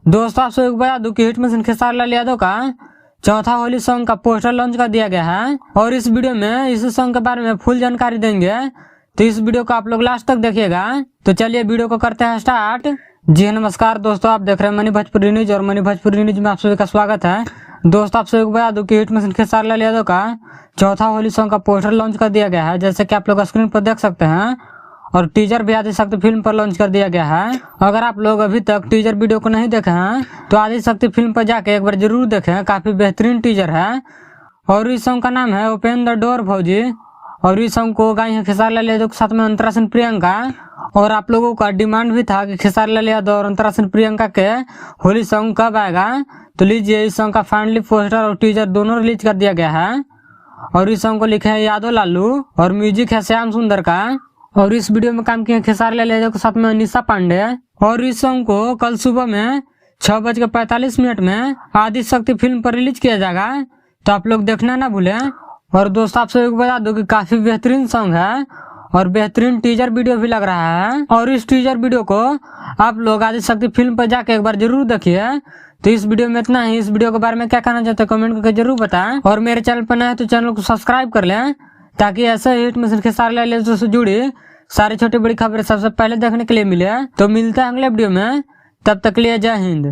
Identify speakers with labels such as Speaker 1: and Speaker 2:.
Speaker 1: दोस्तों, आप सबको बता दूं कि हिट मिशन खेसारी लाल यादव का चौथा होली सॉन्ग का पोस्टर लॉन्च कर दिया गया है और इस वीडियो में इस सॉन्ग के बारे में फुल जानकारी देंगे। तो इस वीडियो को आप लोग लास्ट तक देखिएगा। तो चलिए वीडियो को करते हैं स्टार्ट। जी नमस्कार दोस्तों, आप देख रहे हैं मनी भोजपुरी न्यूज और मनी भोजपुरी न्यूज में आप सभी का स्वागत है। दोस्तों, आप सभी को बता दूं कि हिट मिशन खेसारी लाल यादव का चौथा होली सॉन्ग का पोस्टर लॉन्च कर दिया गया है, जैसे कि आप लोग स्क्रीन पर देख सकते हैं। और टीजर भी आदिशक्ति फिल्म पर लॉन्च कर दिया गया है। अगर आप लोग अभी तक टीजर वीडियो को नहीं देखे हैं तो आदिशक्ति फिल्म पर जाके एक बार जरूर देखें, काफी बेहतरीन टीजर है। और इस सॉन्ग का नाम है ओपन द डोर भौजी। और इस सॉन्ग को गाई है खेसारी लाल यादव के साथ में अंतरा सिंह प्रियंका। और आप लोगों का डिमांड भी था कि खेसारी लाल यादव और अंतरा सिंह प्रियंका के होली सॉन्ग कब आएगा। तो लीजिए, इस सॉन्ग का फाइनली पोस्टर और टीजर दोनों रिलीज कर दिया गया है। और इस सॉन्ग को लिखे है यादव लालू और म्यूजिक है श्याम सुंदर का। और इस वीडियो में काम किए खेसारी लाल यादव के साथ में अनीशा पांडे। और इस सॉन्ग को कल सुबह में 6:45 में आदिशक्ति फिल्म पर रिलीज किया जाएगा, तो आप लोग देखना ना भूलें। और दोस्तों, आप सभी को बता दो कि काफी बेहतरीन सॉन्ग है और बेहतरीन टीजर वीडियो भी लग रहा है। और इस टीजर वीडियो को आप लोग आदिशक्ति फिल्म पर जाके एक बार जरूर देखिए। तो इस वीडियो में इतना ही। इस वीडियो के बारे में क्या कहना चाहते हैं कमेंट करके जरूर बताएं। और मेरे चैनल पर नए हैं तो चैनल को सब्सक्राइब कर लें, ताकि ऐसे हिट मिशन खेसारी लाल यादव से जुड़ी सारी छोटी बड़ी खबरें सबसे पहले देखने के लिए मिले। तो मिलता है अगले वीडियो में, तब तक के लिए जय हिंद।